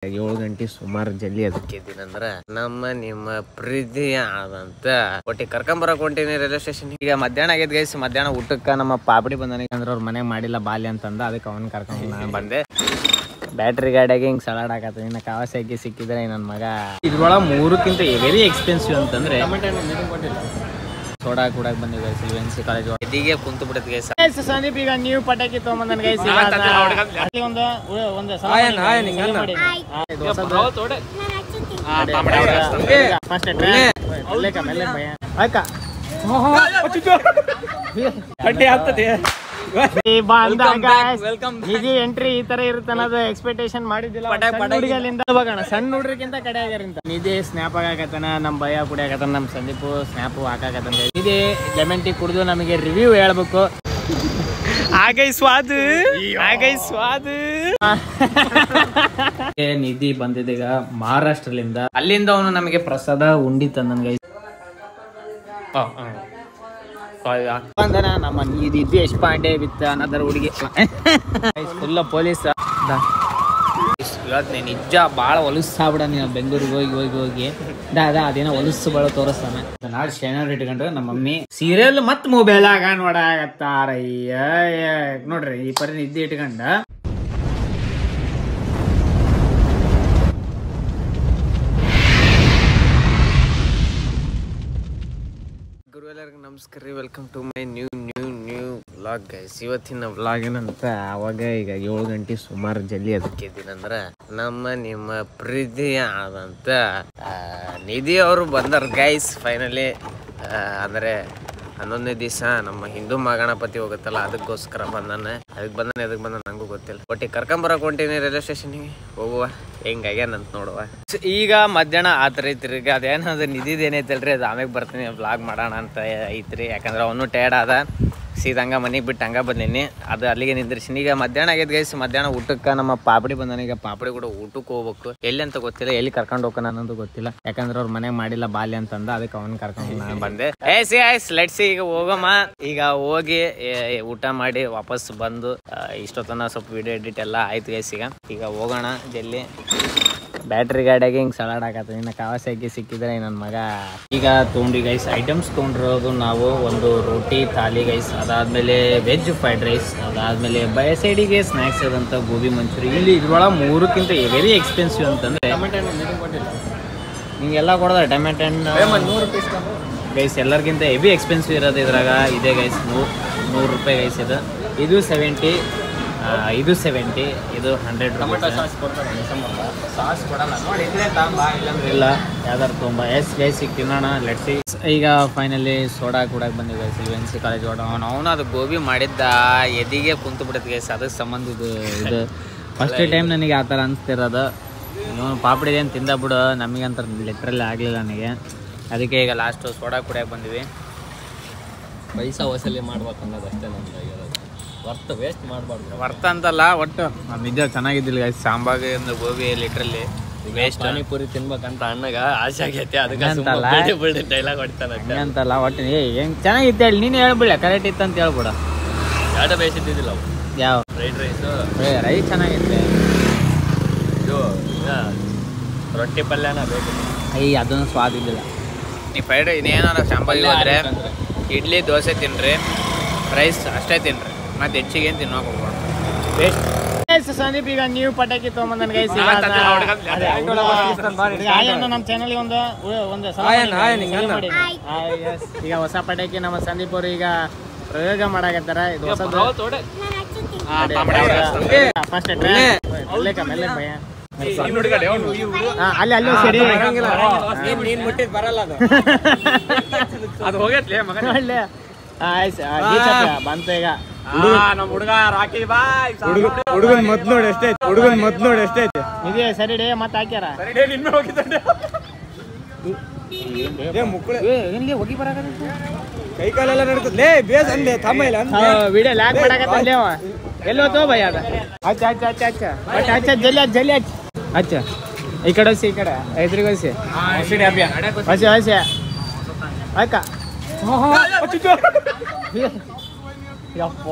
7 ಗಂಟೆ ಸುಮಾರು ಜಲ್ದಿ ಅದಕ್ಕೆ ಇದ್ದೀನಂದ್ರ ನಿಮ್ಮ ಪ್ರೀತಿ ಆದಂತ ಒಟ್ಟಿ ಕರ್ಕೊಂಬರಕ್ ಹೊಂಟೀನಿ ರೈಲ್ವೆ ಸ್ಟೇಷನ್. ಈಗ ಮಧ್ಯಾಹ್ನ ಆಗೈತ್ ಗೈಸ್. ಮಧ್ಯಾಹ್ನ ಊಟಕ್ಕ ನಮ್ಮ ಪಾಪಡಿ ಬಂದನಿಗೆ ಅಂದ್ರೆ ಅವ್ರ ಮನೆಗೆ ಮಾಡಿಲ್ಲ ಬಾಲ್ಯ ಅಂತಂದ, ಅದಕ್ಕೆ ಅವನ್ ಕರ್ಕೊಂಡ್ ನಾನು ಬಂದೆ. ಬ್ಯಾಟ್ರಿ ಗಾಡಿಯಾಗ ಹಿಂಗ್ ಸಲಾಡ್ ಹಾಕತ್ತ. ಇನ್ನ ಕಾವಾಸಾಕಿ ಸಿಕ್ಕಿದ್ರೆ ನನ್ನ ಮಗ ಇದ್ರೊಳಗೆ 3ಕ್ಕಿಂತ ವೆರಿ ಎಕ್ಸ್ಪೆನ್ಸಿವ್ ಅಂತಂದ್ರೆ ಸೋಡಾ ಕೂಡಕ್ ಬಂದಿವಿ ಗೈಸ್. ಎನ್ಸಿ ಕಾಲೇಜ್ ಇದೀಗೆ ಕುಂತು ಬಿಡುತ್ತೆ ಗೈಸ್. ಸಂದೀಪ್ ಈಗ ನೀವು ಪಟಾಕಿ ತಗೊಂಬಂದನ್ ಗೈಸ್. ಎಂಟ್ರಿ ಈ ತರ ಇರುತ್ತೆ ಅನ್ನೋದು ಎಕ್ಸ್ಪೆಕ್ಟೇಷನ್ ಮಾಡಿದ್ದಿಲ್ಲ. ಸಣ್ಣ ಹುಡ್ರಿಗಿಂತ ಕಡೆ ಆಗ್ಯಾರಂತ. ನಿಧಿ ಸ್ನ್ಯಾಪ್ ಆಗಾಕತ್ತಾನ, ನಮ್ ಭಯ ಕುಡಿಯಾಕತ್ತಾನ, ನಮ್ ಸಂದೀಪ್ ಸ್ನ್ಯಾಪ್ ಹಾಕಾಕತ್ತಾನ. ನಿಧಿ ಲೆಮನ್ ಟೀ ಕುಡಿದು ನಮಗೆ ರಿವ್ಯೂ ಹೇಳ್ಬೇಕು. ನಿಧಿ ಬಂದಿದ್ದೀಗ ಮಹಾರಾಷ್ಟ್ರಲಿಂದ. ಅಲ್ಲಿಂದ ಅವನು ನಮಗೆ ಪ್ರಸಾದ ಉಂಡಿ ತಂದನ್ ಗೈಸ್. ನಮ್ಮ ನಿಧಿ ದೇಶಪಾಂಡೆ ವಿತ್ ಅನ್ನದರ ಹುಡುಗಿ ಫುಲ್ಲ ಪೊಲೀಸ್. ಇವತ್ತು ನಿಜ ಭಾಳ ಹೊಲಸಾಗ್ಬಿಡ. ನೀನು ಬೆಂಗಳೂರಿಗೆ ಹೋಗಿ ಹೋಗಿ ಹೋಗಿ ಅದೇನೋ ಹೊಲಸು ಭಾಳ ತೋರಿಸ್ತಾನೆ. ನಾಳೆ ಶೇನರ್ ಇಟ್ಕೊಂಡ್ರೆ ನಮ್ಮ ಮಮ್ಮಿ ಸೀರಿಯಲ್ ಮತ್ ಮೊಬೈಲ್ ಆಗ ನೋಡಾಕತ್ತಾರ. ನೋಡ್ರಿ ಈ ಪರಿ ನಿದ್ದೆ ಇಟ್ಕೊಂಡ ನಮಸ್ಕಾರ ರೀ. Welcome to my new vlog guys. ಇವತ್ತಿನ ವ್ಲಾಗ್ ಏನಂತ ಅವಾಗ ಈಗ 7 ಗಂಟೆ ಸುಮಾರು ಜಲ್ದಿ ಅದಕ್ಕೆ ಇದ್ದೀನಂದ್ರ ನಿಮ್ಮ ಪ್ರೀತಿ ಆದಂತ ನಿಧಿ ಅವರು ಬಂದಾರ ಗೈಸ್. ಫೈನಲಿ ಅಂದ್ರೆ 11ನೇ ದಿವಸ ನಮ್ಮ ಹಿಂದೂ ಮಹಾಗಣಪತಿ ಹೋಗುತ್ತಲ್ಲ, ಅದಕ್ಕೋಸ್ಕರ ಬಂದಾನ. ಎದಕ್ ಬಂದಾನ ನಂಗೂ ಗೊತ್ತಿಲ್ಲ. ಒಟ್ಟಿ ಕರ್ಕೊಂಬರಕ್ ಹೊಂಟೀನಿ ರೈಲ್ವೆ ಸ್ಟೇಷನ್ಗೆ. ಹೋಗುವ ಹೆಂಗಾಗ್ಯಾನಂತ ನೋಡುವ. ಈಗ ಮಧ್ಯಾಹ್ನ ಆತ್ರಿ. ತಿರ್ಗಿ ಅದೇನದು ನಿಧಿದ್ ಏನೈತಲ್ರಿ, ಅದು ಆಮೇಲೆ ಬರ್ತೀನಿ ವ್ಲಾಗ್ ಮಾಡೋಣ ಅಂತ ಐತ್ರಿ. ಯಾಕಂದ್ರೆ ಅವನು ಟಯರ್ಡ್ ಆದ. ಸೀದಂಗ ಮನೆಗೆ ಬಿಟ್ಟು ಹಂಗ ಬಂದೀನಿ. ಅದು ಅಲ್ಲಿಗೆ ನಿಂದ್ರಿಸಿನಿ. ಈಗ ಮಧ್ಯಾಹ್ನ ಆಗೈತೆ ಗೈಸ್. ಮಧ್ಯಾಹ್ನ ಊಟಕ್ಕೆ ನಮ್ಮ ಪಾಪಡಿ ಬಂದಾನ. ಈಗ ಪಾಪಡಿ ಕೂಡ ಊಟಕ್ಕೆ ಹೋಗ್ಬೇಕು. ಎಲ್ಲಿ ಅಂತ ಗೊತ್ತಿಲ್ಲ, ಎಲ್ಲಿ ಕರ್ಕೊಂಡು ಹೋಗೋಣ ಅನ್ನೋದು ಗೊತ್ತಿಲ್ಲ. ಯಾಕಂದ್ರೆ ಅವ್ರ ಮನೆಗೆ ಮಾಡಿಲ್ಲ ಬಾಲ್ಯ ಅಂತಂದ, ಅದಕ್ಕೆ ಅವನ್ ಕರ್ಕೊಂಡು ನಾನು ಬಂದೆ. ಲೆಟ್ಸ್ ಈಗ ಹೋಗಮ್ಮ. ಈಗ ಹೋಗಿ ಊಟ ಮಾಡಿ ವಾಪಸ್ ಬಂದು ಇಷ್ಟೊತ್ತನ ಸ್ವಲ್ಪ ವಿಡಿಯೋ ಎಡಿಟ್ ಎಲ್ಲ ಆಯ್ತು ಗೈಸ್. ಈಗ ಹೋಗೋಣ ಜಲ್ದಿ. ಬ್ಯಾಟ್ರಿ ಗಾಡಿಯಾಗ ಹಿಂಗ್ ಸಲಾಡ್ ಹಾಕತ್ತ. ಇನ್ನ ಕಾವಾಸಾಕಿ ಸಿಕ್ಕಿದ್ರೆ ನನ್ನ ಮಗ. ಈಗ ತೊಗೊಂಡ್ವಿ ಗೈಸ್. ಐಟಮ್ಸ್ ತೊಗೊಂಡಿರೋದು ನಾವು ಒಂದು ರೋಟಿ ಥಾಲಿ ಗೈಸ್, ಅದಾದ್ಮೇಲೆ ವೆಜ್ ಫ್ರೈಡ್ ರೈಸ್, ಅದಾದ್ಮೇಲೆ ಬೈ ಸೈಡಿಗೆ ಸ್ನ್ಯಾಕ್ಸ್ ಆದಂತ ಗೋಬಿ ಮಂಚೂರಿ. ಇಲ್ಲಿ ಇದ್ರೊಳಗೆ 3ಕ್ಕಿಂತ ವೆರಿ ಎಕ್ಸ್ಪೆನ್ಸಿವ್ ಅಂತಂದ್ರೆ ನಿಂಗೆಲ್ಲ ಕೊಡೋದ ಟೊಮೆಟೊ ಹಣ್ಣು 100 ರೂಪಾಯಿ ಗೈಸ್. ಎಲ್ಲರಿಗಿಂತ ಹೆವಿ ಎಕ್ಸ್ಪೆನ್ಸಿವ್ ಇರೋದು ಇದ್ರಾಗ ಇದೆ ಗೈಸ್. 100 ರೂಪಾಯಿ ಗೈಸ್. ಇದು 70, ಇದು 70, ಇದು 100 ರೂಪಾಯಿ. ಸಾಸ್ ಕೊಡಲ್ಲ ನೋಡಿ, ಇದ್ರೆ ತಾಂಬ, ಇಲ್ಲಾಂದ್ರೆ ಇಲ್ಲ, ಯಾವ್ದಾರು ತೊಂಬ. ಗೈಸ್ ಈಗ ತಿನ್ನೋಣ. ಲೆಟ್ಸಿ. ಈಗ ಫೈನಲಿ ಸೋಡಾ ಕೂಡಕ್ ಬಂದಿವಿ ಗೈಸ್. ಎನ್ಸಿ ಕಾಲೇಜ್ ಅವನು ಅದು ಗೋಬಿ ಮಾಡಿದ್ದ ಎದಿಗೆ ಕುಂತು ಬಿಡುತ್ತೆ ಗೈಸ್. ಅದಕ್ಕೆ ಸಂಬಂಧ ಇದು ಫಸ್ಟ್ ಟೈಮ್ ನನಗೆ ಆ ಥರ ಅನಿಸ್ತಿರೋದು. ಇವನು ಪಾಪಡಿ ಏನು ತಿಂದ ಬಿಡು, ನಮಗಂತ ಲಿಟ್ರಲ್ಲಿ ಆಗಲಿಲ್ಲ ನನಗೆ. ಅದಕ್ಕೆ ಈಗ ಲಾಸ್ಟು ಸೋಡಾ ಕುಡಿಯೋಕೆ ಬಂದಿವಿ. ಪೈಸಾ ವಸೂಲಿ ಮಾಡ್ಬೇಕು ಅನ್ನೋದು ಅಷ್ಟೇ ನಮ್ಗೆ. ವರ್ತ್ ವೇಸ್ಟ್ ಮಾಡಬಾರ್ದು. ವರ್ತ್ ಅಂತಲ್ಲ, ಒಟ್ಟು ನಿಜ ಚೆನ್ನಾಗಿದ್ದಿಲ್ಲ guys. Sambar gobi literally waste. Panipuri ತಿನ್ಬೇಕಂತ ಅಣ್ಣಗ ಆಸೆ ಆಗೈತೆ. ಅದಕ್ಕೆ ಡೈಲಾಗ್ ಹೊಡಿತಾನೆ ಅಂತಲ್ಲ. ಒಟ್ಟು ಹೆಂಗ್ ಚೆನ್ನಾಗಿತ್ತು ಹೇಳಿ, ನೀನು ಹೇಳ್ಬಿಡ ಕರೆಕ್ಟ್ ಇತ್ತು ಅಂತ ಹೇಳ್ಬಿಡ. ಎರಡು ಬೇಯಿಸಿದ್ದಿಲ್ಲ ಅವು. ಯಾವ ಫ್ರೈಡ್ ರೈಸ್ ಚೆನ್ನಾಗಿತ್ತು. ಇದು ರೊಟ್ಟಿ ಪಲ್ಯನ ಬೇಕು. ಅದನ್ನು ಸ್ವಾದ ಇದ್ದಿಲ್ಲ. ನೀವು ಫ್ರೈಡ್ ಇನ್ನೇನಾರ ಸಾಂಬಾರಿಗೆ ಹೋದ್ರೆ ಇಡ್ಲಿ ದೋಸೆ ತಿನ್ನಿರಿ, ರೈಸ್ ಅಷ್ಟೇ ತಿನ್ನಿರಿ, ಮತ್ತೆ ಹೆಚ್ಚಿಗೆ ಏನು ತಿನ್ನೋಕೆ ಹೋಗ್ಬಾರ್ದು. ಬೇಸ್ಟ್. ಸಂದೀಪ್ ಈಗ ನೀವು ಪಟಾಕಿ ತಗೊಂಬಂದನ್ ಗೈಸ್. ನಮ್ಮ ಚಾನಲ್ಗೆ ಈಗ ಹೊಸ ಪಟಾಕಿ ನಮ್ಮ ಸಂದೀಪ್ ಅವರು ಈಗ ಪ್ರಯೋಗ ಮಾಡಾಕತ್ತಾರ. ಇದು ಹೊಸದು. ಫಸ್ಟ್ ಮೆಲ್ಲೆ ಭಯ ಅಲ್ಲಿ ಸರಿ ಅದು ಹೋಗೈತ್ಲಿ ಒಳ್ಳೆ ಬಂತು. ಈಗ ಹುಡುಗ ರಾಕಿ ಬಾಯ್ ಹುಡುಗನ್ ಮತ್ ನೋಡಿ ಎಷ್ಟೈತೆ ಇದೆ ಸರಿ ಡೇ ಮತ್ತೆ ಹಾಕ್ಯಾರ. ಹೋಗಿ ಬರ ಕೈ ಕಾಲೆಲ್ಲ ನಡ್ತದೆ ಬೇಸ್ ಅಂದೆ ತಮ್ಮ ಇಲ್ಲ ವಿಡಿಯೋ ಲ್ಯಾಕ್ ಮಾಡಾಕತ್ತಂದೆ ಅವ. ಎಲ್ಲೋತೋ ಭಯ ಅದ. ಅಚ್ಚ ಜಲ್ದಿ ಅಚ್ಚ. ಈ ಕಡೆ ಈ ಕಡೆ ಎದುರಿಗೆ ಹಸಿ ಅಕ್ಕ. ಯಪ್ಪ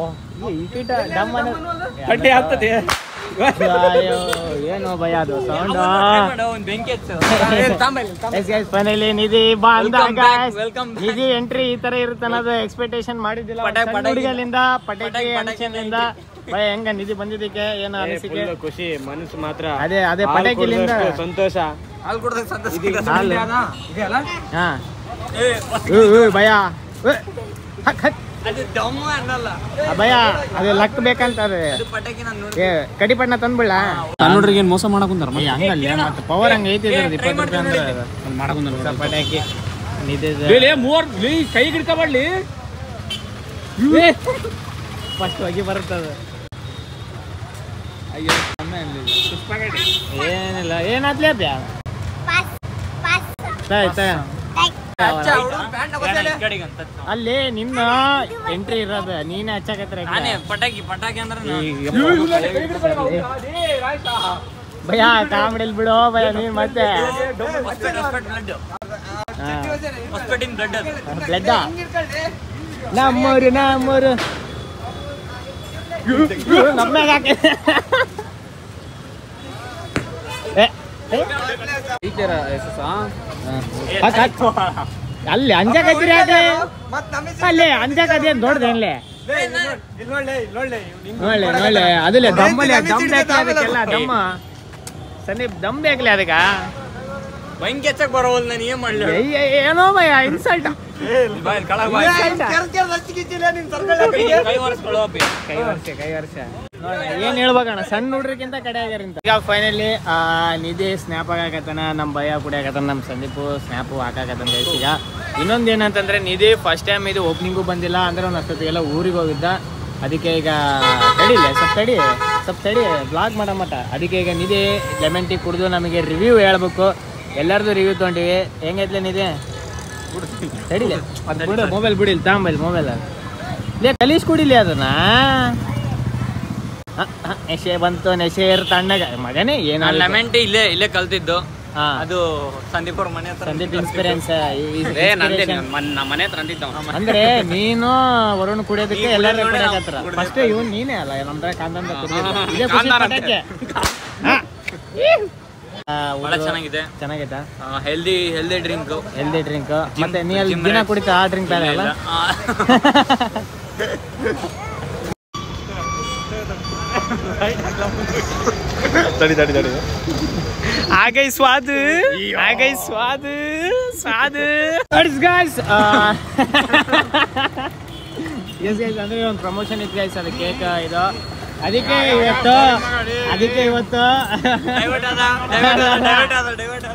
ಈ ಕೀಟ ಡಮ್ಮನ ಕಡ್ಡಿ ಆಗ್ತದೆ. ಏನು ಭಯ ಅದು ಸೌಂಡ್ ಒಂದು ಬೆಂಕಿ ಹಚ್ಚು. ಫೈನಲಿ ನಿಧಿ ಬಂದ ವೆಲ್ಕಮ್. ನಿಧಿ ಎಂಟ್ರಿ ಈ ತರ ಇರುತ್ತೆ ಅನ್ನೋದು ಎಕ್ಸ್ಪೆಕ್ಟೇಷನ್ ಮಾಡಿದ್ದಿಲ್ಲ. ಹುಡುಗಲಿಂದ ಪಟಾಕಿ ಅಂಶದಿಂದ ಭಯ ಹೆಂಗ ನಿಧಿ ಬಂದಿದ್ದಕ್ಕೆ ಏನು ಅನಿಸಿಕೆ? ಖುಷಿ ಮನಸ್ಸು ಮಾತ್ರ ಅದೇ ಅದೇ ಪಟಾಕಿಲಿಂದ ಸಂತೋಷ. ಹಾಲು ಕುಡ್ದಾಗ ಸಂತೋಷ. ಹಾ ಭಯ ಅದು ದಮ್ಮು ಅನ್ನಲ್ಲ ಭಯ ಅದು ಲಕ್ ಬೇಕಂತ ಅದೇ ಪಟಾಕಿ. ನಾನು ನೋಡಿ ಕಡಿಪಣ್ಣ ತಂದ್ಬಿಡ್ಲ ನೋಡ್ರಿಗೆ ಏನ್ ಮೋಸ ಮಾಡಕ್ ಕುಂತಾರ ಹಂಗಲ್ಲ ಮತ್ತೆ ಪವರ್ ಹಂಗ ಐತಿ 20 ರೂಪಾಯಿ ಅಂದ್ರೆ ಮಾಡಕ್ ಪಟಾಕಿ ನಿಧಿ ಕೈ ಹಿಡ್ಕೊಬಾಡ್ಲಿ ಫಸ್ಟ್ ಹೋಗಿ ಬರುತ್ತದ. ಅಯ್ಯೋ ಏನಿಲ್ಲ ಏನಾದ್ಲೇ ಅದ್ಯಾ ಅಲ್ಲಿ ನಿನ್ನ ಎಂಟ್ರಿ ಇರೋದು ನೀನೇ ಹಚ್ಚಾಕತ್ರ ನಾನೇ ಪಟಾಕಿ ಅಂದ್ರೆ ಭಯ ಕಾಮಿಡಿಲ್ ಬಿಡೋ ಭಯ ನೀನ್ ಮತ್ತೆ ಬ್ಲಡ್ ನಮ್ಮೂರು ನಮ್ಮಾಗ ಅಲ್ಲಿ ಅಂಜಕತ್ತೀರಿ ಯಾಕೆ? ಅಲ್ಲಿ ಅಂಜಕದೇನ್ ದೊಡ್ಡದೇನ್ಲೆ ನೋಡ್ಲೆ ಅದಲ್ಲ ದಮ್ಮಲ್ಲಿ ದಮ್ ಬೇಕಲ್ಲ ಅದಕ್ಕೆಲ್ಲ ದಮ್ಮ ಸಂದೀಪ್ ದಮ್ ಬೇಕಲ್ಲ ಅದಕ್ಕ ಬೆಂಕಿ ಹಚ್ಚಕ್ ಬರೋವಲ್ ನಾನು ಏನ್ ಮಾಡ್ಲಿ? ಏನೋ ಭಯ ಇನ್ಸಲ್ಟ್ ಕೈ ವರ್ಷ ಏನ್ ಹೇಳ್ಬೇಕಣ್ಣ ಸಣ್ಣ ಹುಡ್ರಿಗಿಂತ ಕಡೆ ಆಗ್ಯಾರಂತ. ಈಗ ಫೈನಲಿ ನಿಧಿ ಸ್ನ್ಯಾಪ್ ಹಾಕಕತ್ತಾನ, ನಮ್ಮ ಭಯ ಕುಡಿಯಾಕತ್ತಾನ, ನಮ್ಮ ಸಂದೀಪು ಸ್ನ್ಯಾಪು ಹಾಕಾಕತ್ತಾನ. ಈಗ ಇನ್ನೊಂದು ಏನಂತಂದ್ರೆ ನಿಧಿ ಫಸ್ಟ್ ಟೈಮ್ ಇದು ಓಪನಿಂಗು ಬಂದಿಲ್ಲ ಅಂದ್ರೆ ಒಂದು ಅಷ್ಟೊತ್ತಿಗೆಲ್ಲ ಊರಿಗೆ ಹೋಗಿದ್ದ. ಅದಕ್ಕೆ ಈಗ ಸ್ವಲ್ಪ ತಡಿ ಬ್ಲಾಗ್ ಮಾಡೋ ಮಟ್ಟ. ಅದಕ್ಕೆ ಈಗ ನಿಧಿ ಲೆಮನ್ ಟೀ ಕುಡಿದು ನಮಗೆ ರಿವ್ಯೂ ಹೇಳ್ಬೇಕು. ಎಲ್ಲರದು ರಿವ್ಯೂ ತೊಗೊಂಡಿವಿ. ಹೆಂಗೈತ್ಲೆ ನಿಧಿ? ತಡಿಲೆ ಬಿಡು, ಮೊಬೈಲ್ ಬಿಡಿಲ್ಲ ತಾಂಬೈಲ್ ಮೊಬೈಲ್ ಲೇ ಕಲೀಸ್ ಕುಡಿಲಿ ಅದನ್ನ. ನೆಶೆ ಬಂತು, ನೆಶೆ ತಣ್ಣಗ ಮಗನೇ ಏನ ಲೆಮನ್ ಟೀ ಇಲ್ಲೇ ಕಲ್ತಿದ್ದು. ಅದು ಸಂದೀಪ್ ಅವ್ರ ಮನೆ ಹತ್ರ. ಸಂದೀಪ್ ಇನ್ಸ್ಪಿರೆನ್ಸ್ ಮನೆ ಹತ್ರ ಅಂತಿದ್ದ. ಅಂದ್ರೆ ನೀನು ವರುಣ್ ಕುಡಿಯೋದಕ್ಕೆ ಎಲ್ಲರೂ ಕುಡಿಯಕತ್ರ. ಫಸ್ಟ್ ಇವನ್ ನೀನೇ ಅಲ್ಲ ನಮ್ದ್ರ ಕಾಂದಂತ ಚೆನ್ನಾಗೈತಾ? Healthy drink. ಮತ್ತೆ ನೀ ಅಲ್ಲಿ ದಿನ ಕುಡಿತಾ ಆ ಡ್ರಿಂಕ್ ಬೇರೆ ಅಲ್ಲ? ತಡಿ ಆಗೈ ಸ್ವಾದ ಅಂದ್ರೆ ಒಂದು ಪ್ರಮೋಷನ್ ಇತ್ತು ಗೈಸ್, ಅದು ಕೇಕ್ ಇದು. ಅದಕ್ಕೆ ಇವತ್ತು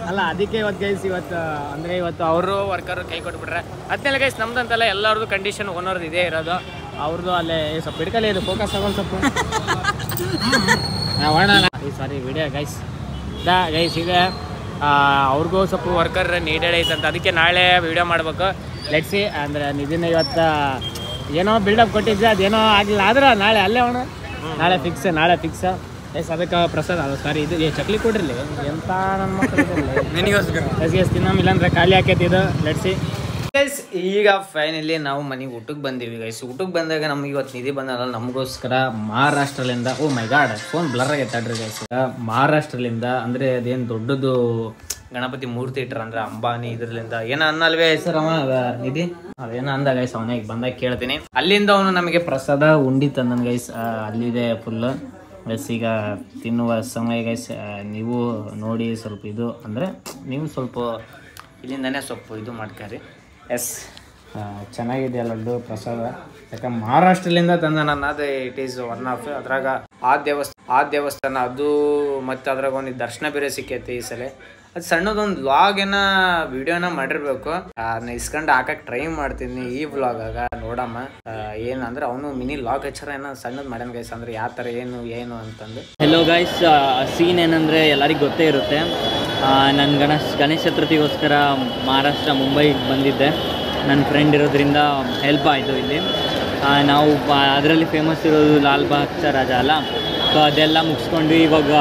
ಅಲ್ಲ ಅದಕ್ಕೆ ಇವತ್ತು ಗೈಸ್ ಇವತ್ತು ಅಂದ್ರೆ ಇವತ್ತು ಅವರು ವರ್ಕರ್ ಕೈ ಕೊಟ್ಬಿಟ್ರೆ ಅದನ್ನೆಲ್ಲ ಗೈಸ್ ನಮ್ದಂತಲ್ಲ ಎಲ್ಲರದು ಕಂಡೀಷನ್ ಓನರ್ದು ಇದೇ ಇರೋದು. ಅವ್ರದ್ದು ಅಲ್ಲೇ ಸ್ವಲ್ಪ ಹಿಡ್ಕಲೇ ಇದು ಫೋಕಸ್ ಆಗೋದು ಸ್ವಲ್ಪ ಸಾರಿ ವಿಡಿಯೋ ಗೈಸ್ ಇದೆ. ಅವ್ರಿಗೂ ಸ್ವಲ್ಪ ವರ್ಕರ್ ನೀಡೆಡ್ ಐತಂತ, ಅದಕ್ಕೆ ನಾಳೆ ವಿಡಿಯೋ ಮಾಡ್ಬೇಕು. ಲೆಟ್ಸಿ ಅಂದ್ರೆ ನಿಧಿನ ಇವತ್ತು ಏನೋ ಬಿಲ್ಡಪ್ ಕೊಟ್ಟಿದ್ದೆ, ಅದೇನೋ ಆಗಿಲ್ಲ ಆದ್ರೆ ನಾಳೆ ಅಲ್ಲೇ ನಾಳೆ ಫಿಕ್ಸ್ ಎಸ್. ಅದಕ್ಕೆ ಪ್ರಸಾದ್ ಅದು ಸಾರಿ ಇದು ಚಕ್ಲಿ ಕೊಡ್ರಿಲಿ ಎಂತ ನನ್ನ ಮಕ್ಕಳು ತಿನ್ನಮಿಲ್ಲ ಖಾಲಿ ಹಾಕೈತಿ ಇದು. ಲೆಟ್ಸಿ ಗೈಸ್ ಈಗ ಫೈನಲಿ ನಾವು ಮನೆಗೆ ಊಟಕ್ಕೆ ಬಂದೀವಿ ಗೈಸ್. ಊಟಕ್ಕೆ ಬಂದಾಗ ನಮ್ಗೆ ಇವತ್ತು ನಿಧಿ ಬಂದಲ್ಲ, ನಮಗೋಸ್ಕರ ಮಹಾರಾಷ್ಟ್ರಲಿಂದ ಓ ಮೈ ಗಾಡ್ ಫೋನ್ ಬ್ಲರ್ ಆಗೈತೆ ಅಡ್ರಿ ಗೈಸ್. ಮಹಾರಾಷ್ಟ್ರಲಿಂದ ಅಂದ್ರೆ ಅದೇನು ದೊಡ್ಡದು ಗಣಪತಿ ಮೂರ್ತಿ ಇಟ್ರ ಅಂದ್ರೆ ಅಂಬಾನಿ ಇದ್ರಲಿಂದ ಏನ ಅನ್ನಲ್ವೇ ಹೆಸರು ಅವ ನಿಧಿ ಅದೇನ ಅಂದ ಗೈಸ್. ಅವನಿಗೆ ಬಂದಾಗ ಕೇಳ್ತೀನಿ. ಅಲ್ಲಿಂದ ಅವನು ನಮಗೆ ಪ್ರಸಾದ ಉಂಡಿ ತಂದನ್ ಗೈಸ್. ಅಲ್ಲಿದೆ ಫುಲ್ ಗೈಸ್. ಈಗ ತಿನ್ನುವ ಸಮಯ ಗೈಸ್, ನೀವು ನೋಡಿ ಸ್ವಲ್ಪ ಇದು ಅಂದರೆ ನೀವು ಸ್ವಲ್ಪ ಇಲ್ಲಿಂದನೇ ಸ್ವಲ್ಪ ಇದು ಮಾಡ್ಕಾರಿ. ಎಸ್ ಚೆನ್ನಾಗಿದೆ ಲಡ್ಡು ಪ್ರಸಾದ. ಯಾಕಂದ್ರೆ ಮಹಾರಾಷ್ಟ್ರಲಿಂದ ತಂದ ನನ್ನ ಅದು ಇಟ್ ಈಸ್ ಒನ್ ಆಫ್. ಅದ್ರಾಗ ಆ ದೇವಸ್ಥಾನ ಅದು ಮತ್ತು ಅದ್ರಾಗ ಒಂದು ದರ್ಶನ ಬೇರೆ ಸಿಕ್ಕೈತಿ ಈ ಸಲ. ಅದು ಸಣ್ಣದೊಂದು ವ್ಲಾಗ್ ವಿಡಿಯೋನ ಮಾಡಿರ್ಬೇಕು. ಅದನ್ನ ಇಸ್ಕೊಂಡು ಹಾಕಕ್ಕೆ ಟ್ರೈ ಮಾಡ್ತೀನಿ ಈ ವ್ಲಾಗಾಗ. ನೋಡಮ್ಮ ಏನಂದ್ರೆ ಅವನು ಮಿನಿ ವ್ಲಾಗ್ ಹಚ್ಚಾರ ಏನೋ ಸಣ್ಣದು ಮಾಡ್ಯಾನ ಗೈಸ್. ಅಂದ್ರೆ ಯಾವ ಥರ ಏನು ಅಂತಂದು. ಹೆಲೋ ಗೈಸ್, ಸೀನ್ ಏನಂದರೆ ಎಲ್ಲರಿಗೂ ಗೊತ್ತೇ ಇರುತ್ತೆ. ನಾನು ಗಣೇಶ ಚತುರ್ಥಿಗೋಸ್ಕರ ಮಹಾರಾಷ್ಟ್ರ ಮುಂಬೈಗೆ ಬಂದಿದ್ದೆ. ನನ್ನ ಫ್ರೆಂಡ್ ಇರೋದ್ರಿಂದ ಹೆಲ್ಪ್ ಆಯಿತು ಇಲ್ಲಿ. ನಾವು ಅದರಲ್ಲಿ ಫೇಮಸ್ ಇರೋದು ಲಾಲ್ ಬಾಗ್ ರಾಜ ಅಲ್ಲ. ಸೊ ಅದೆಲ್ಲ ಮುಗಿಸ್ಕೊಂಡು ಇವಾಗ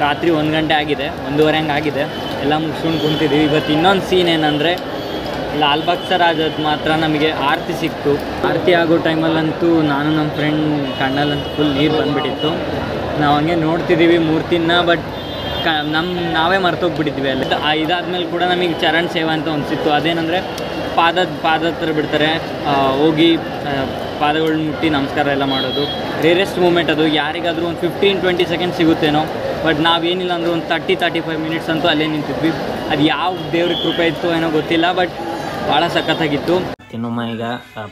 ರಾತ್ರಿ 1 ಗಂಟೆ ಆಗಿದೆ, 1:30 ಹಂಗೆ ಆಗಿದೆ. ಎಲ್ಲ ಮುಗಿಸ್ಕೊಂಡು ಕುಂತಿದ್ದೀವಿ. ಇವತ್ತು ಇನ್ನೊಂದು ಸೀನ್ ಏನಂದರೆ ಲಾಲ್ ಬಾಗ್ ರಾಜದ ಮಾತ್ರ ನಮಗೆ ಆರತಿ ಸಿಕ್ತು. ಆರತಿ ಆಗೋ ಟೈಮಲ್ಲಂತೂ ನಾನು ನಮ್ಮ ಫ್ರೆಂಡ್ ಕಣ್ಣಲ್ಲಂತೂ ಫುಲ್ ನೀರು ಬಂದುಬಿಟ್ಟಿತ್ತು. ನಾವು ಹಂಗೆ ನೋಡ್ತಿದ್ದೀವಿ ಮೂರ್ತಿನ, ಬಟ್ ನಾವೇ ಮರ್ತೋಗ್ಬಿಟ್ಟಿದ್ವಿ ಅಲ್ಲಿ. ಇದಾದ್ಮೇಲೆ ಕೂಡ ನಮಗೆ ಚರಣ್ ಸೇವಾ ಅಂತ ಅನಿಸಿತ್ತು. ಅದೇನೆಂದರೆ ಪಾದ ಹತ್ರ ಬಿಡ್ತಾರೆ, ಹೋಗಿ ಪಾದಗಳನ್ನ ಮುಟ್ಟಿ ನಮಸ್ಕಾರ ಎಲ್ಲ ಮಾಡೋದು. ರೇರೆಸ್ಟ್ ಮೂಮೆಂಟ್ ಅದು. ಯಾರಿಗಾದರೂ ಒಂದು 15-20 ಸೆಕೆಂಡ್ ಸಿಗುತ್ತೇನೋ, ಬಟ್ ನಾವೇನಿಲ್ಲ ಅಂದರೂ ಒಂದು 30-35 ಮಿನಿಟ್ಸ್ ಅಂತೂ ಅಲ್ಲೇ ನಿಂತಿದ್ವಿ. ಅದು ಯಾವ ದೇವ್ರಿಗೆ ಕೃಪೆ ಇತ್ತು ಏನೋ ಗೊತ್ತಿಲ್ಲ, ಬಟ್ ಭಾಳ ಸಖತ್ತಾಗಿತ್ತು. ತಿನ್ನಮ್ಮ ಈಗ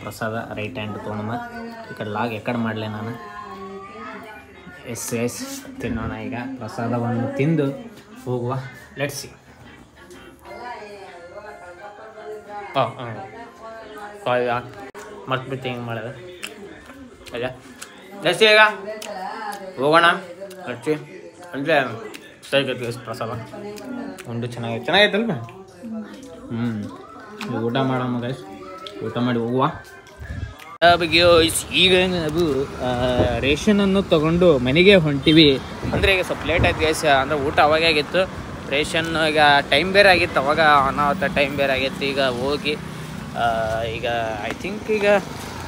ಪ್ರಸಾದ ರೈಟ್ ಹ್ಯಾಂಡ್ ತೊಗೊಳಮ್ಮ. ಈ ಕಡೆ ಲಾಗ್ ಎಕಡೆ ಮಾಡಲೆ ನಾನು. ಎಸ್ ತಿನ್ನೋಣ ಈಗ. ಪ್ರಸಾದವನ್ನು ತಿಂದು ಹೋಗುವ. ಲೆಟ್ಸಿ. ಮರ್ತ್ಬಿಟ್ಟು ಹೆಂಗೆ ಮಾಡೋದು ಅಲ್ಲ. ಲೆಟ್ಸಿ ಈಗ ಹೋಗೋಣ. ಲೆಟ್ಸಿ ಅಂದರೆ ಸೈಕೈತಿ ಪ್ರಸಾದ ಉಂಡು ಚೆನ್ನಾಗೈತಲ್ವ. ಊಟ ಮಾಡಮ್ಮ ಗೈಸ್. ಊಟ ಮಾಡಿ ಹೋಗುವ. ಈಗ ನಾವು ರೇಷನನ್ನು ತಗೊಂಡು ಮನೆಗೆ ಹೊಂಟಿವಿ. ಅಂದರೆ ಈಗ ಸ್ವಲ್ಪ ಲೇಟ್ ಆಯ್ತು ಗೈಸ್. ಅಂದರೆ ಊಟ ಅವಾಗೇ ಆಗಿತ್ತು. ರೇಷನ್ ಈಗ ಟೈಮ್ ಬೇರೆ ಆಗಿತ್ತು. ಅವಾಗ ಅನಾಹುತ ಟೈಮ್ ಬೇರೆ ಆಗಿತ್ತು. ಈಗ ಹೋಗಿ ಈಗ ಐ ಥಿಂಕ್ ಈಗ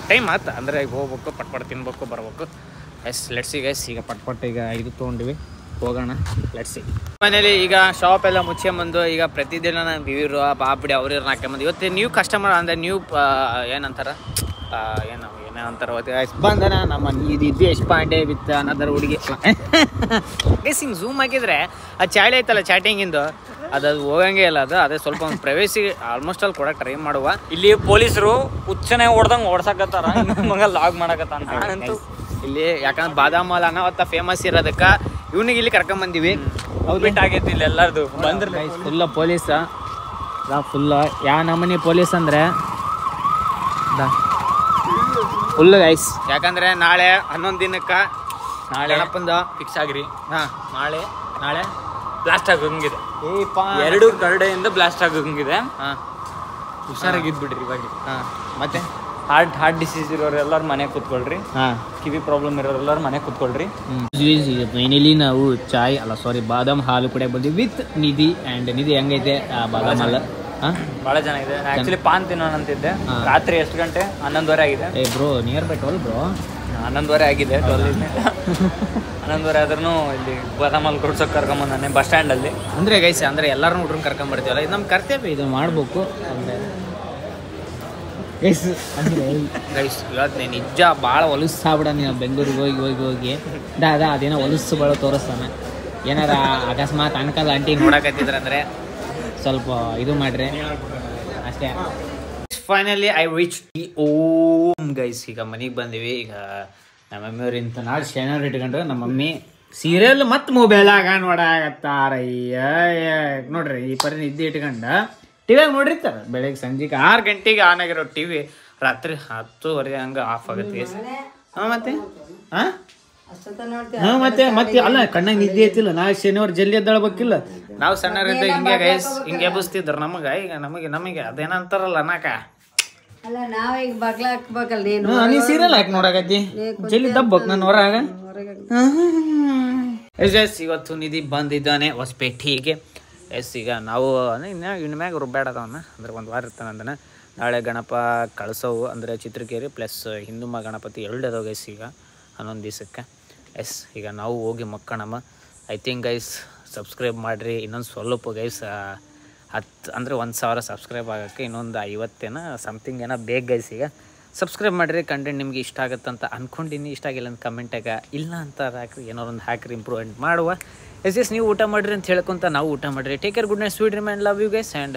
ಟೈಮ್ ಆಯ್ತು. ಅಂದರೆ ಈಗ ಹೋಗ್ಬೇಕು, ಪಟ್ಪಟ್ಟು ತಿನ್ಬೇಕು, ಬರ್ಬೇಕು. Let's see guys. ಈಗ ಪಟ್ಪಟ್ಟು ಈಗ ಇದು ತೊಗೊಂಡಿವಿ, ಹೋಗೋಣ. ಲೆಟ್ಸಿ. ಮನೇಲಿ ಈಗ ಶಾಪ್ ಎಲ್ಲ ಮುಚ್ಕೊಂಬಂದು ಈಗ ಪ್ರತಿದಿನ ನಾನು ಇವರು ಬಾಬಡಿ ಅವ್ರು ಹಾಕೊಂಬಂದು ಇವತ್ತು ನ್ಯೂ ಕಸ್ಟಮರ್ ಅಂದರೆ ನ್ಯೂ ಏನಂತಾರ ಏನೋ ಅಂತಾರೆ ಬಂದನ ನಮ್ಮ ದೇಶ್ ಪಾಂಡೆ ವಿತ್ ಅನ್ನೋದರ ಹುಡುಗಿ. ಗೈಸ್ ಹಿಂಗೆ ಝೂಮ್ ಹಾಕಿದ್ರೆ ಆ ಚಾಳಿ ಐತಲ್ಲ ಚಾಟಿಂಗಿಂದು ಅದು ಹೋಗಂಗೆ ಇಲ್ಲ. ಅದೇ ಸ್ವಲ್ಪ ಒಂದು ಪ್ರೈವೇಸಿ ಆಲ್ಮೋಸ್ಟ್ ಅಲ್ಲಿ ಕೊಡಕ್ಕೆ ಟ್ರೈ ಮಾಡುವ. ಇಲ್ಲಿ ಪೊಲೀಸರು ಹುಚ್ಚನೆ ಹೊಡ್ದಂಗೆ ಓಡ್ಸಕತ್ತಾರ, ಮಗ ಲಾಗ್ ಮಾಡಕತ್ತಾನ ಇಲ್ಲಿ. ಯಾಕಂದ್ರೆ ಬಾದಾಮ್ ಮಾಲ್ ಅನಾವತ್ತ ಫೇಮಸ್ ಇರೋದಕ್ಕೆ ಇವನಿಗೆ ಇಲ್ಲಿ ಕರ್ಕೊಂಬಂದಿವಿ. ಬಿಟ್ಟು ಆಗೈತಿ ಇಲ್ಲಿ ಎಲ್ಲರದು ಬಂದ್ರೆ ಫುಲ್ಲ ಪೊಲೀಸ. ಫುಲ್ಲ ಯಾವ ನಮೂನಿ ಪೊಲೀಸ್ ಅಂದರೆ ಫುಲ್ ಗೈಸ್. ಯಾಕಂದರೆ ನಾಳೆ 11 ದಿನಕ್ಕೆ ನಾಳೆ ಗಣಪಂದು ಫಿಕ್ಸ್ ಆಗ್ರಿ. ಹಾಂ ನಾಳೆ ಬ್ಲಾಸ್ಟ್ ಆಗಂಗಿದೆ. 2 ಕಡೆಯಿಂದ ಬ್ಲಾಸ್ಟ್ ಆಗಂಗಿದೆ. ಹಾಂ ಹುಷಾರಾಗಿದ್ಬಿಡ್ರಿ ಇವಾಗ. ಹಾಂ ಮತ್ತೆ ಹಾರ್ಟ್ ಡಿಸೀಸ್ ಇರೋರು ಎಲ್ಲರೂ ಮನೆಗೆ ಕೂತ್ಕೊಳ್ರಿ. ಹಾಂ ಕಿವಿ ಪ್ರಾಬ್ಲಮ್ ಇರೋರು ಎಲ್ಲರೂ ಮನೆಗೆ ಕೂತ್ಕೊಳ್ರಿ. ಫೈನಲಿ ನಾವು ಬಾದಾಮ್ ಹಾಲು ಕೂಡ ಬಂದಿವಿ ವಿತ್ ನಿಧಿ. ಆ್ಯಂಡ್ ನಿಧಿ ಹೆಂಗೈತೆ ಬಾದಾಮ್ ಹಾಲು? ಭಾಳ ಚೆನ್ನಾಗಿದೆ. ಆ್ಯಕ್ಚುಲಿ ಪಾನ್ ತಿನ್ನೋಣ ಅಂತಿದ್ದೆ. ರಾತ್ರಿ ಎಷ್ಟು ಗಂಟೆ? 11:30 ಆಗಿದೆ. Bro near by 12 bro. 11:30 ಆಗಿದೆ. 11:30 ಆದ್ರೂ ಇಲ್ಲಿ ಬಾದಾಮಲ್ಲಿ ಕೊಡ್ಸೋಕೆ ಕರ್ಕೊಂಬಂದಾನೆ ಬಸ್ ಸ್ಟ್ಯಾಂಡಲ್ಲಿ. ಅಂದರೆ ಗೈಸ್ ಅಂದರೆ ಎಲ್ಲರೂ ಹುಡ್ರನ್ನ ಕರ್ಕೊಂಬರ್ತೀವಲ್ಲ, ಇದು ನಮ್ಮ ಕರ್ತವ್ಯ, ಇದು ಮಾಡಬೇಕು. ಅಂದರೆ ಗೈಸ್ ಇವತ್ತು ನಿಜ ಭಾಳ ಹೊಲಸಾಗ್ಬಿಡ. ನೀನು ಬೆಂಗಳೂರಿಗೆ ಹೋಗಿ ಅದೇನೋ ಹೊಲಸು ಭಾಳ ತೋರಿಸ್ತಾನೆ. ಏನಾರ ಅಕಸ್ಮಾತ್ ಅನ್ಕಲ್ ಆಂಟಿ ನೋಡಕತ್ತಿದ್ರೆ ಅಂದರೆ ಸ್ವಲ್ಪ ಇದು ಮಾಡ್ರಿ ಅಷ್ಟೇ. Finally I reach the home guys. ಈಗ ಮನೆಗೆ ಬಂದೀವಿ. ಈಗ ನಮ್ಮ ಮಮ್ಮಿಯವ್ರು ಇಂಥ ನಾಳೆ ಶನಿವಾರ ಇಟ್ಕೊಂಡ್ರೆ ನಮ್ಮ ಮಮ್ಮಿ ಸೀರಿಯಲ್ ಮತ್ತು ಮೊಬೈಲಾಗ ನೋಡಾಕತ್ತಾರಯ್ಯ. ನೋಡ್ರಿ ಈ ಪರಿ ನಿದ್ದೆ ಇಟ್ಕೊಂಡು ಟಿವಿಯಾಗ ನೋಡಿರ್ತಾರೆ. ಬೆಳಗ್ಗೆ ಸಂಜೆಗೆ 6 ಗಂಟೆಗೆ ಆನ್ ಆಗಿರೋ ಟಿವಿ ರಾತ್ರಿ 10:30 ಹಂಗೆ ಆಫ್ ಆಗುತ್ತೆ. ಹಾಂ ಮತ್ತೆ ಅಲ್ಲ ಕಣ್ಣಾಗ ನಿದ್ದೆ ಐತಿಲ್ಲ. ನಾಳೆ ಶನಿವಾರ ಜಲ್ದಿ ಎದ್ದೇಳ್ಬೇಕಿಲ್ಲ. ನಾವು ಸಣ್ಣರಿದ್ದ ಹಿಂಗೆ ಗೈಸ್ ಹಿಂಗೆ ಎಬ್ಬಿಸ್ತಿದ್ರು ನಮಗೆ. ಈಗ ನಮಗೆ ಅದೇನಂತಾರಲ್ಲ ಅನ್ನಕ ನೀ ಸೀರಿಯಲ್ ಹಾಕಿ ನೋಡಕತ್ತಿ ಜಲ್ದಿ ದಬ್ಬಕ್ ನಾನು ಹೊರಗ. ಎಸ್ ಇವತ್ತು ನಿಧಿ ಬಂದಿದ್ದಾನೆ ಹೊಸಪೇಟೆಗೆ. ಈಗ ನಾವು ಇನ್ನು ಮ್ಯಾಗ ರುಬ್ಬ್ಯಾಡದವನ್ನ ಅಂದ್ರೆ 1 ವಾರ ಇರ್ತಾನೆ ಅಂದನ. ನಾಳೆ ಗಣಪ ಕಳ್ಸೋವು ಅಂದರೆ ಚಿತ್ರಕೇರಿ ಪ್ಲಸ್ ಹಿಂದುಮ ಗಣಪತಿ 2 ಅದಾವ ಗೈಸ್ ಈಗ 11 ದಿವಸಕ್ಕೆ. ಈಗ ನಾವು ಹೋಗಿ ಮಕ್ಕಣಮ್ಮ. ಐ ಥಿಂಕ್ ಗೈಸ್ ಸಬ್ಸ್ಕ್ರೈಬ್ ಮಾಡಿರಿ. ಇನ್ನೊಂದು ಸ್ವಲ್ಪ ಗೈಸ್ 10 ಅಂದರೆ 1,000 ಸಬ್ಸ್ಕ್ರೈಬ್ ಆಗೋಕ್ಕೆ ಇನ್ನೊಂದು 50 ಸಮಥಿಂಗ್ ಏನೋ ಬೇಕು ಗೈಸ್. ಈಗ ಸಬ್ಸ್ಕ್ರೈಬ್ ಮಾಡಿರಿ. ಕಂಟೆಂಟ್ ನಿಮಗೆ ಇಷ್ಟ ಆಗುತ್ತಂತ ಅಂದ್ಕೊಂಡಿನಿ. ಇಷ್ಟ ಆಗಿಲ್ಲ ಅಂತ ಕಮೆಂಟಾಗ ಇಲ್ಲ ಅಂತ ಹಾಕ್ರಿ, ಏನೋ ಒಂದು ಹಾಕ್ರಿ, ಇಂಪ್ರೂವ್ಮೆಂಟ್ ಮಾಡುವ. ನೀವು ಊಟ ಮಾಡಿರಿ ಅಂತ ಹೇಳ್ಕೊಂತ ನಾವು ಊಟ ಮಾಡಿರಿ. Take care, good night, sweet remind, love you guys and